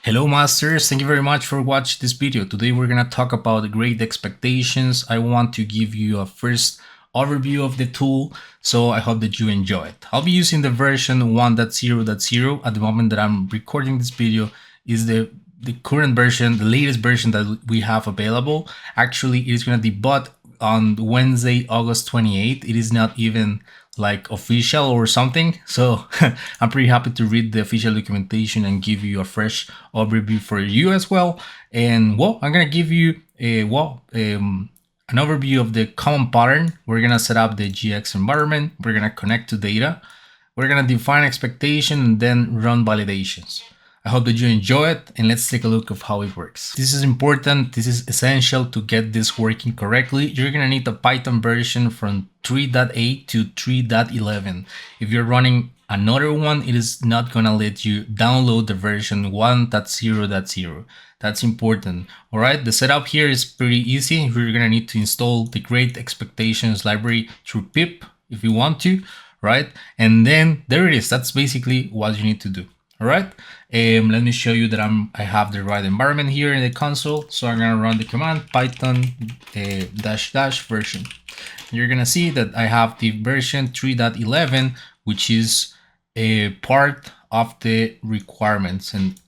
Hello masters, thank you very much for watching this video. Today we're gonna talk about great expectations. I want to give you a first overview of the tool, so I hope that you enjoy it. I'll be using the version 1.0.0. At the moment that I'm recording this video is the current version, the latest version that we have available. Actually, it is gonna debut on Wednesday, August 28th. It is not even like official or something, so I'm pretty happy to read the official documentation and give you a fresh overview for you as well. And well, I'm gonna give you an overview of the common pattern. We're gonna set up the GX environment, we're gonna connect to data, we're gonna define expectation, and then run validations. I hope that you enjoy it, and let's take a look of how it works. This is important, this is essential to get this working correctly. You're gonna need a Python version from 3.8 to 3.11. If you're running another one, it is not gonna let you download the version 1.0.0. That's important. All right, the setup here is pretty easy. You're gonna need to install the Great Expectations library through pip if you want to, right? And then there it is. That's basically what you need to do. All right, let me show you that I have the right environment here in the console. So I'm gonna run the command python -- version. You're gonna see that I have the version 3.11, which is a part of the requirements, and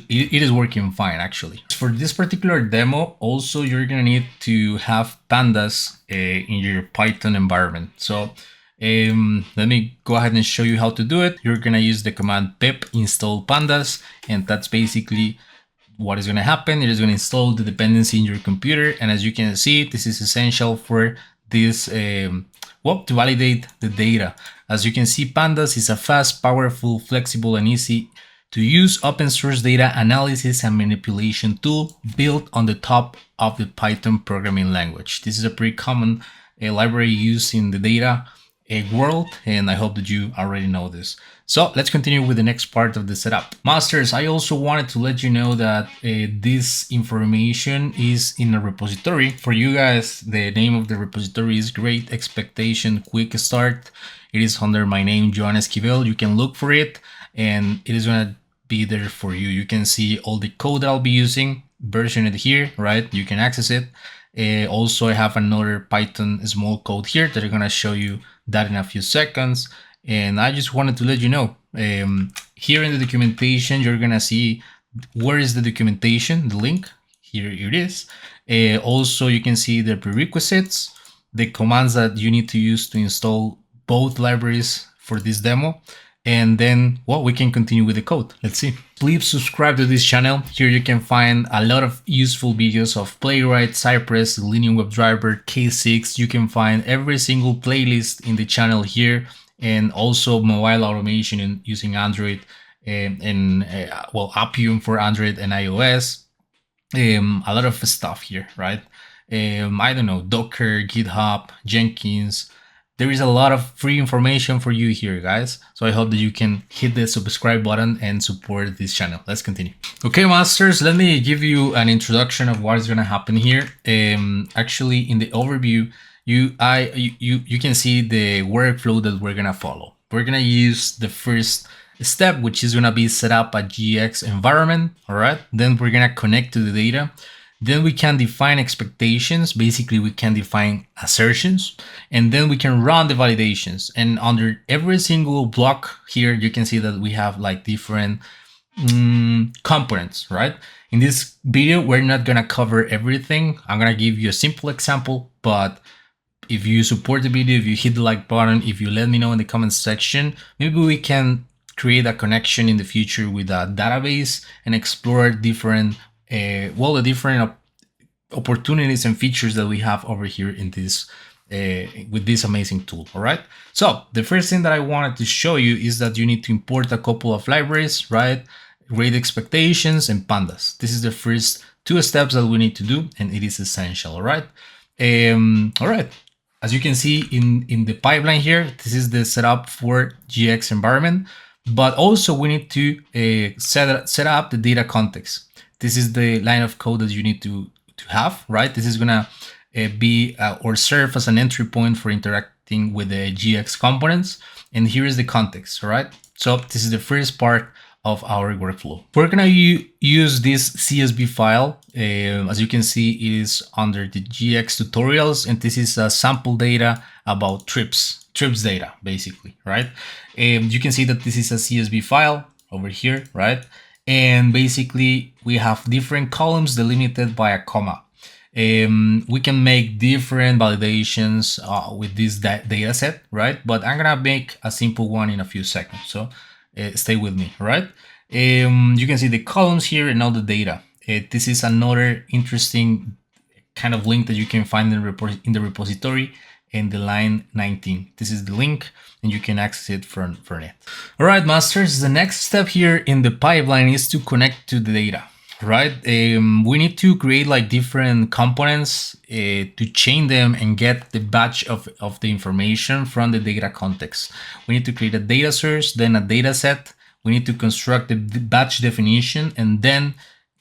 it is working fine actually. For this particular demo, also you're gonna need to have pandas in your Python environment. So let me go ahead and show you how to do it. You're gonna use the command pip install pandas, and that's basically what is gonna happen. It is gonna install the dependency in your computer, and as you can see, this is essential for this to validate the data. As you can see, pandas is a fast, powerful, flexible, and easy to use open source data analysis and manipulation tool built on the top of the Python programming language. This is a pretty common library used in the data world, and I hope that you already know this. So let's continue with the next part of the setup. Masters, I also wanted to let you know that this information is in a repository. For you guys, the name of the repository is Great Expectation Quick Start. It is under my name, Joan Esquivel. You can look for it, and it is gonna be there for you. You can see all the code that I'll be using, versioned here, right? You can access it. Also, I have another Python small code here that I'm gonna show you that in a few seconds. And I just wanted to let you know, here in the documentation, you're gonna see where is the documentation, the link, here it is. Also, you can see the prerequisites, the commands that you need to use to install both libraries for this demo. And then, well, we can continue with the code. Let's see. Please subscribe to this channel. Here you can find a lot of useful videos of Playwright, Cypress, Selenium WebDriver, K6. You can find every single playlist in the channel here, and also mobile automation using Android and Appium for Android and iOS. A lot of stuff here, right? I don't know, Docker, GitHub, Jenkins. There is a lot of free information for you here, guys. So I hope that you can hit the subscribe button and support this channel. Let's continue. Okay, masters, let me give you an introduction of what is going to happen here. Actually, in the overview, you can see the workflow that we're going to follow. We're going to use the first step, which is going to be set up a GX environment. All right. Then we're going to connect to the data. Then we can define expectations. Basically, we can define assertions, and then we can run the validations. And under every single block here, you can see that we have like different components, right? In this video, we're not gonna cover everything. I'm gonna give you a simple example, but if you support the video, if you hit the like button, if you let me know in the comments section, maybe we can create a connection in the future with a database and explore different the different opportunities and features that we have over here in this with this amazing tool. All right, so the first thing that I wanted to show you is that you need to import a couple of libraries, right? Great Expectations and pandas. This is the first two steps that we need to do, and it is essential. All right. All right, as you can see in the pipeline here, this is the setup for GX environment, but also we need to set up the data context. This is the line of code that you need to have, right? This is gonna be or serve as an entry point for interacting with the GX components. And here is the context, all right? So this is the first part of our workflow. We're gonna use this CSV file. As you can see, it is under the GX tutorials, and this is sample data about trips data, basically, right? You can see that this is a CSV file over here, right? And basically we have different columns delimited by a comma. We can make different validations with this data set, right? But I'm gonna make a simple one in a few seconds, so stay with me, right? You can see the columns here and all the data. This is another interesting kind of link that you can find in the repository in the line 19. This is the link and you can access it from it. All right, masters, the next step here in the pipeline is to connect to the data, right? We need to create like different components to chain them and get the batch of the information from the data context. We need to create a data source, then a data set. We need to construct the batch definition and then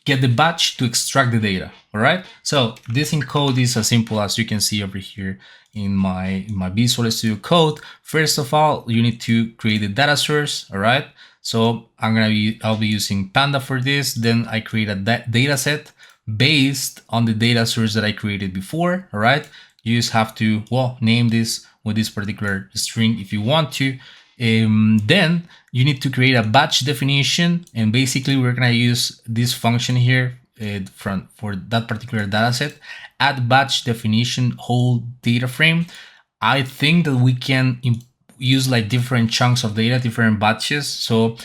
get the batch to extract the data. All right. So this in code is as simple as you can see over here in my Visual Studio Code. First of all, you need to create a data source. All right. So I'll be using Panda for this. Then I create a data set based on the data source that I created before. All right. You just have to, well, name this with this particular string if you want to. Then you need to create a batch definition, and basically we're gonna use this function here for that particular data set. Add batch definition whole data frame. I think that we can use like different chunks of data, different batches, so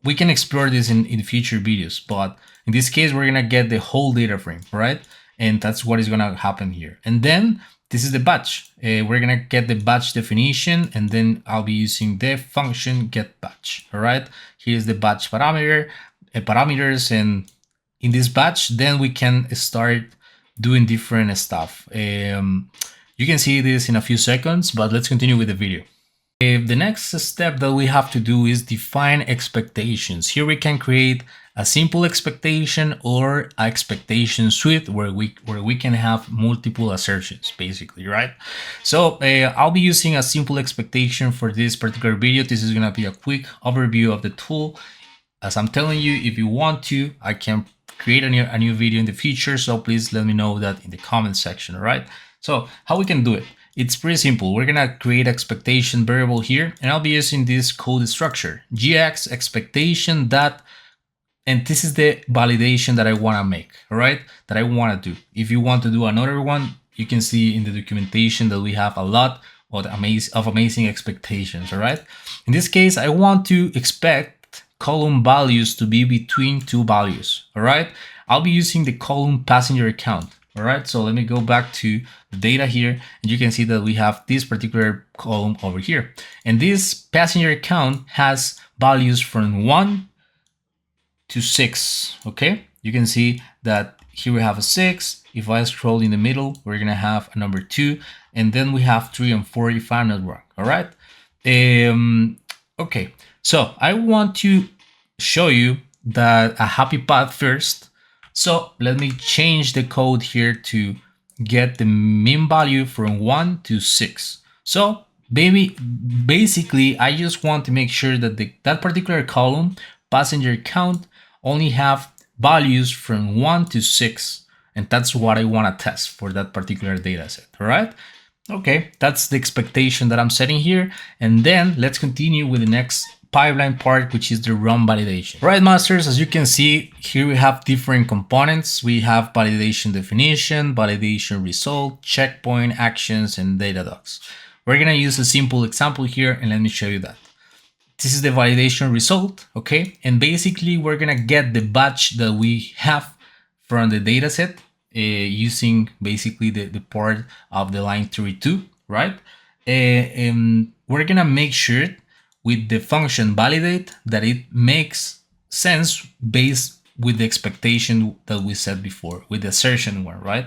we can explore this in future videos, but in this case we're gonna get the whole data frame, right? And that's what is gonna happen here. And then this is the batch. We're gonna get the batch definition, and then I'll be using the function get batch. All right, here's the batch parameters, and in this batch, then we can start doing different stuff. You can see this in a few seconds, but let's continue with the video. The next step that we have to do is define expectations. Here we can create a simple expectation or expectation suite where we can have multiple assertions, basically, right? So I'll be using a simple expectation for this particular video. This is gonna be a quick overview of the tool. As I'm telling you, if you want to, I can create a new video in the future, so please let me know that in the comment section. All right, so how we can do it? It's pretty simple. We're gonna create expectation variable here, and I'll be using this code structure, gx expectation dot, and this is the validation that I wanna make, all right, that I wanna do. If you want to do another one, you can see in the documentation that we have a lot of amazing expectations, all right? In this case, I want to expect column values to be between two values, all right? I'll be using the column passenger count. All right, so let me go back to the data here, and you can see that we have this particular column over here. And this passenger count has values from 1 to 6, okay? You can see that here we have a 6. If I scroll in the middle, we're gonna have a number 2, and then we have 3 and 4 if I'm not wrong, all right? Okay, so I want to show you that a happy path first. So let me change the code here to get the mean value from 1 to 6. So basically, I just want to make sure that that particular column, passenger count, only have values from 1 to 6. And that's what I want to test for that particular data set, all right? Okay, that's the expectation that I'm setting here. And then let's continue with the next pipeline part, which is the run validation. Right, masters, as you can see here, we have different components. We have validation definition, validation result, checkpoint, actions, and data docs. We're gonna use a simple example here, and let me show you that. This is the validation result, okay? And basically we're gonna get the batch that we have from the data set using basically the part of the line 32, right? And we're gonna make sure with the function validate that it makes sense based with the expectation that we said before, with the assertion one, right?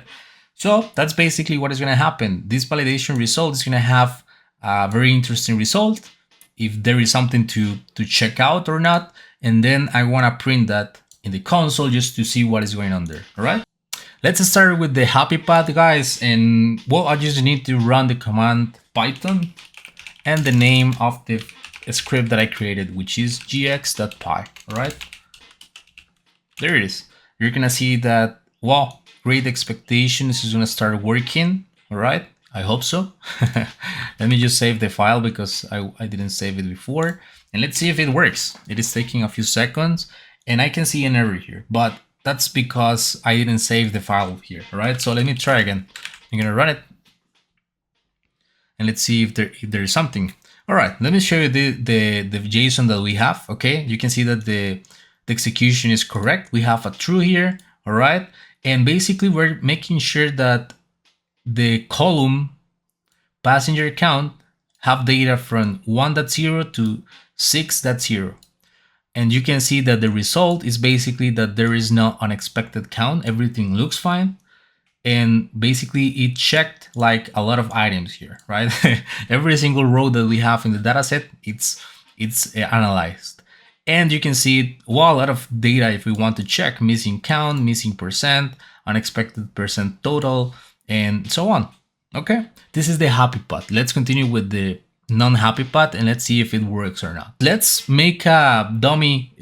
So that's basically what is going to happen. This validation result is going to have a very interesting result if there is something to check out or not. And then I want to print that in the console just to see what is going on there, all right? Let's start with the happy path, guys. And well, I just need to run the command Python and the name of the script that I created, which is gx.py. All right, there it is. You're gonna see that, well, Great Expectations is gonna start working. All right, I hope so. Let me just save the file because I didn't save it before, and let's see if it works. It is taking a few seconds, and I can see an error here, but that's because I didn't save the file here. All right, so let me try again. I'm gonna run it, and let's see if there is something. All right, let me show you the JSON that we have. Okay, you can see that the execution is correct. We have a true here. All right, and basically we're making sure that the column passenger count have data from 1.0 to 6.0. And you can see that the result is basically that there is no unexpected count. Everything looks fine. And basically it checked like a lot of items here, right? Every single row that we have in the dataset, it's analyzed. And you can see, well, a lot of data if we want to check: missing count, missing percent, unexpected percent total, and so on. Okay, this is the happy part. Let's continue with the non-happy part and let's see if it works or not. Let's make a dummy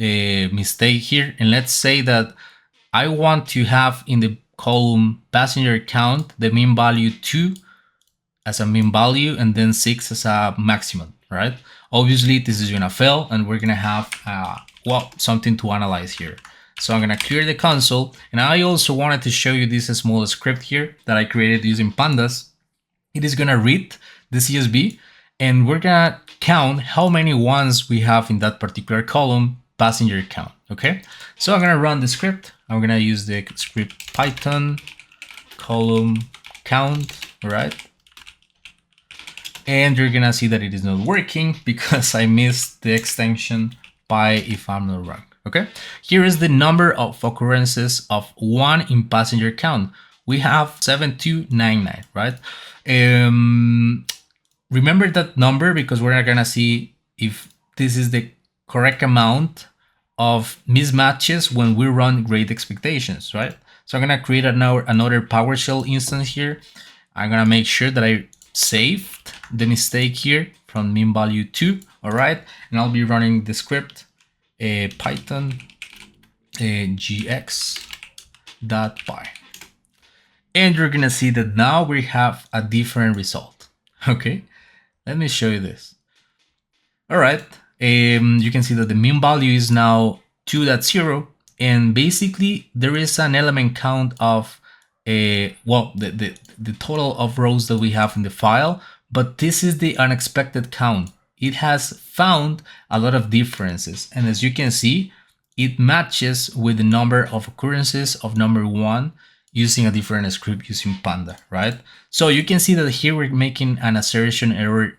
mistake here, and let's say that I want to have in the column passenger count the mean value 2 as a mean value and then 6 as a maximum, right? Obviously this is gonna fail and we're gonna have well, something to analyze here. So I'm gonna clear the console, and I also wanted to show you this small script here that I created using pandas. It is gonna read the CSV and we're gonna count how many ones we have in that particular column passenger count. Okay, so I'm gonna run the script. I'm gonna use the script Python column count, right? And you're gonna see that it is not working because I missed the extension by, if I'm not wrong. Okay, here is the number of occurrences of 1 in passenger count. We have 7299, right? Remember that number because we're not gonna see if this is the correct amount of mismatches when we run Great Expectations, right? So I'm gonna create another PowerShell instance here. I'm gonna make sure that I saved the mistake here from mean value 2, all right? And I'll be running the script Python gx.py. And you're gonna see that now we have a different result. Okay, let me show you this. All right, you can see that the mean value is now 2.0, and basically there is an element count of well, the total of rows that we have in the file, but this is the unexpected count. It has found a lot of differences, and as you can see, it matches with the number of occurrences of number 1 using a different script using Panda, right? So you can see that here we're making an assertion error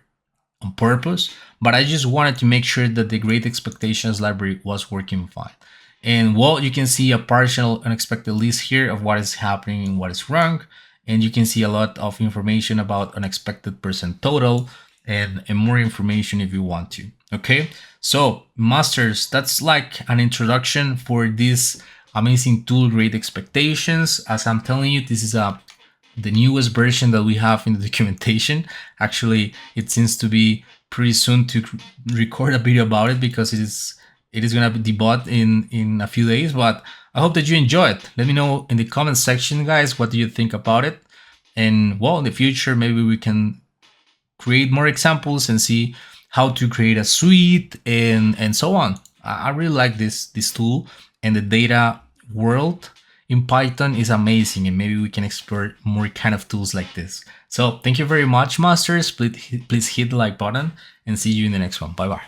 on purpose, but I just wanted to make sure that the Great Expectations library was working fine. And well, you can see a partial unexpected list here of what is happening and what is wrong. And you can see a lot of information about unexpected percent total and more information if you want to. Okay, so masters, that's like an introduction for this amazing tool, Great Expectations. As I'm telling you, this is the newest version that we have in the documentation. Actually, it seems to be pretty soon to record a video about it because it is gonna be debugged in a few days. But I hope that you enjoy it. Let me know in the comment section, guys, what do you think about it? And well, in the future, maybe we can create more examples and see how to create a suite and so on. I really like this tool, and the data world in Python is amazing, and maybe we can explore more kind of tools like this. So thank you very much, masters. Please hit the like button and see you in the next one. Bye bye.